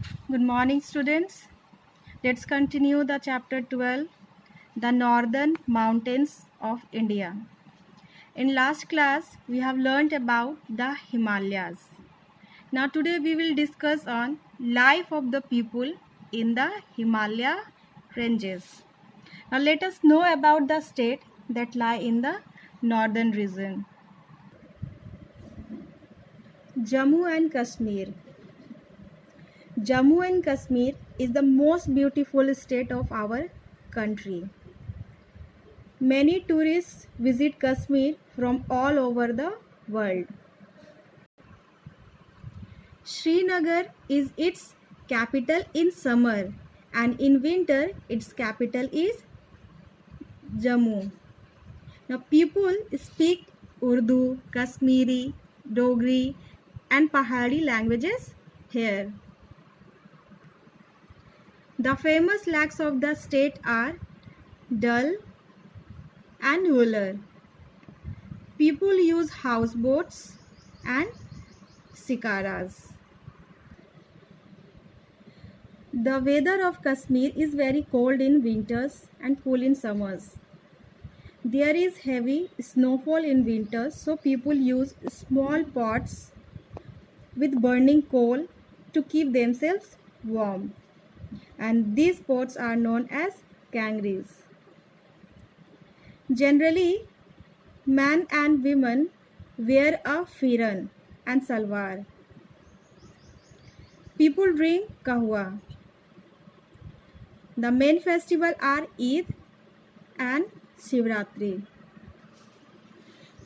Good morning, students. Let's continue the chapter 12, the Northern Mountains of India. In last class, we have learnt about the Himalayas. Now today we will discuss on life of the people in the Himalaya ranges. Now let us know about the state that lie in the northern region. Jammu and Kashmir. Jammu and Kashmir is the most beautiful state of our country. Many tourists visit Kashmir from all over the world. Srinagar is its capital in summer, and in winter its capital is Jammu. Now people speak Urdu, Kashmiri, Dogri and Pahari languages here. The famous lakes of the state are Dal and Wular. People use houseboats and shikaras. The weather of Kashmir is very cold in winters and cool in summers. There is heavy snowfall in winters, so people use small pots with burning coal to keep themselves warm. And these pots are known as kangris. Generally, men and women wear a firan and salwar. People drink kahwa. The main festivals are Eid and Shivratri.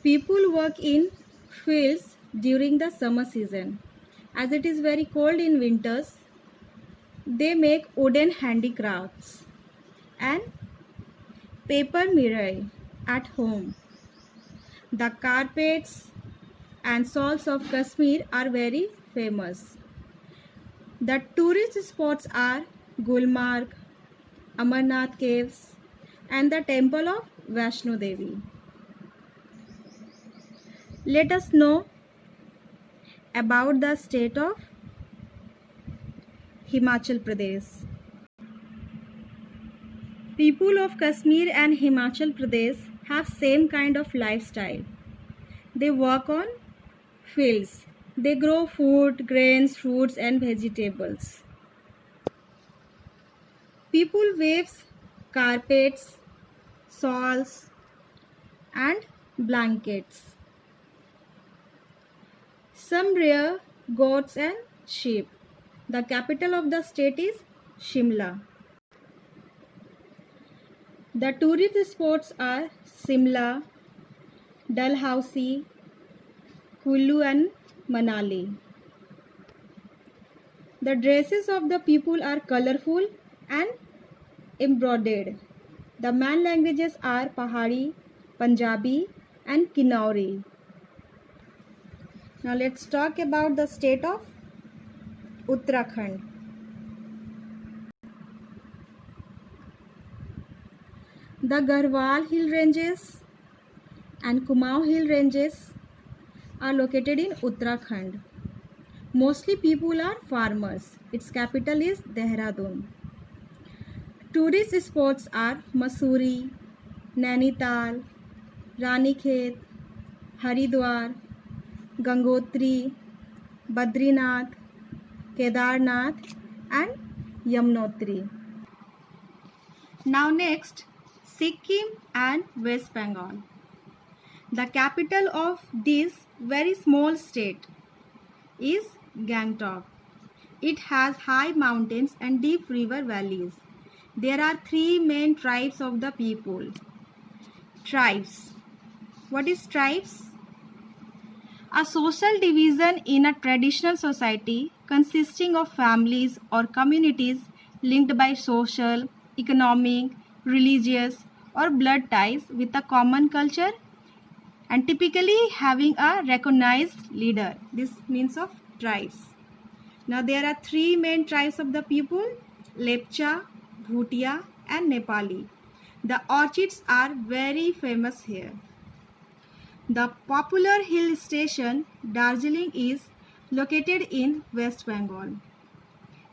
People work in fields during the summer season. As it is very cold in winters, they make wooden handicrafts and paper mirror at home. The carpets and shawls of Kashmir are very famous. The tourist spots are Gulmarg, Amarnath Caves and the temple of Vaishno Devi. Let us know about the state of Himachal Pradesh. People of Kashmir and Himachal Pradesh have same kind of lifestyle. They work on fields. They grow food, grains, fruits and vegetables. People weave carpets, shawls and blankets. Some rear goats and sheep. The capital of the state is Shimla. The tourist spots are Simla, Dalhousie, Kullu and Manali. The dresses of the people are colorful and embroidered. The main languages are Pahari, Punjabi and Kinnauri. Now let's talk about the state of Uttarakhand. The Garhwal Hill Ranges and Kumaon Hill Ranges are located in Uttarakhand. Mostly people are farmers. Its capital is Dehradun. Tourist spots are Mussoorie, Nainital, Ranikhet, Haridwar, Gangotri, Badrinath, Kedarnath and Yamunotri. Now next, Sikkim and West Bengal. The capital of this very small state is Gangtok. It has high mountains and deep river valleys. There are three main tribes of the people. Tribes. What is tribes? A social division in a traditional society consisting of families or communities linked by social, economic, religious or blood ties with a common culture and typically having a recognized leader. This means of tribes. Now there are three main tribes of the people: Lepcha, Bhutia and Nepali. The orchids are very famous here. The popular hill station Darjeeling is located in West Bengal.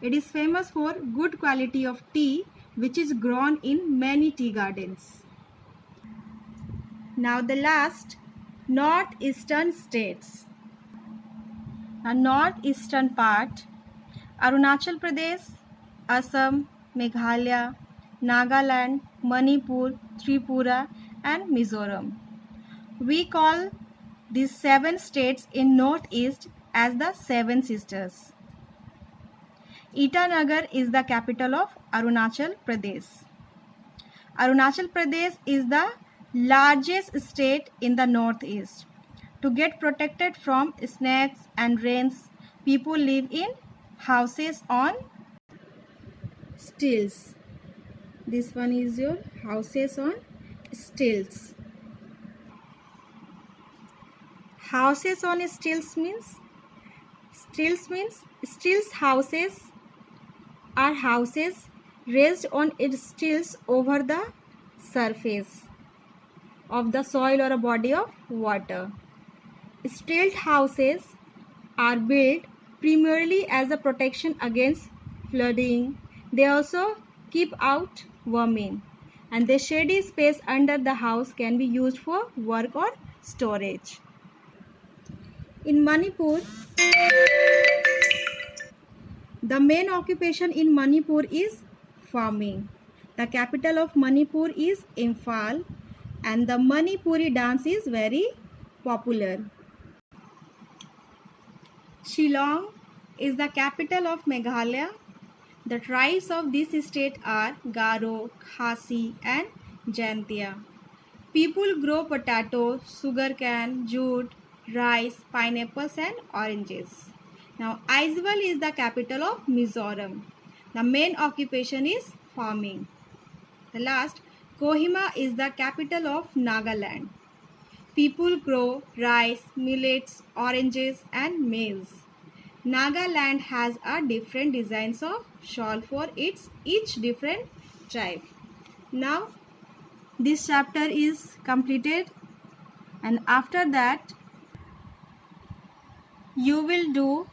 It is famous for good quality of tea which is grown in many tea gardens. Now the last, northeastern states. The northeastern part, Arunachal Pradesh, Assam, Meghalaya, Nagaland, Manipur, Tripura and Mizoram. We call these 7 states in northeast as the Seven Sisters. Itanagar is the capital of Arunachal Pradesh. Arunachal Pradesh is the largest state in the northeast. To get protected from snakes and rains, people live in houses on stilts. This one is your houses on stilts. Houses on stilts means houses are houses raised on its stilts over the surface of the soil or a body of water. Stilt houses are built primarily as a protection against flooding. They also keep out vermin, and the shady space under the house can be used for work or storage. In Manipur, the main occupation in Manipur is farming. The capital of Manipur is Imphal, and the Manipuri dance is very popular. Shillong is the capital of Meghalaya. The tribes of this state are Garo, Khasi and Jaintia. People grow potatoes, sugarcane, jute, rice, pineapples and oranges. Now Aizawl is the capital of Mizoram. The main occupation is farming. The last, Kohima is the capital of Nagaland. People grow rice, millets, oranges and maize. Nagaland has a different designs of shawl for each different tribe. Now this chapter is completed, and after that you will do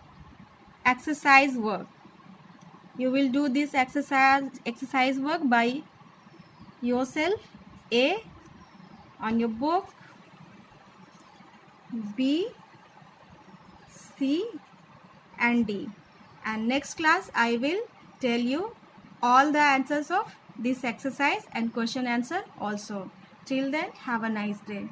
exercise work. You will do this exercise work by yourself. A on your book, B, C and D, and next class I will tell you all the answers of this exercise and question answer also. Till then, have a nice day.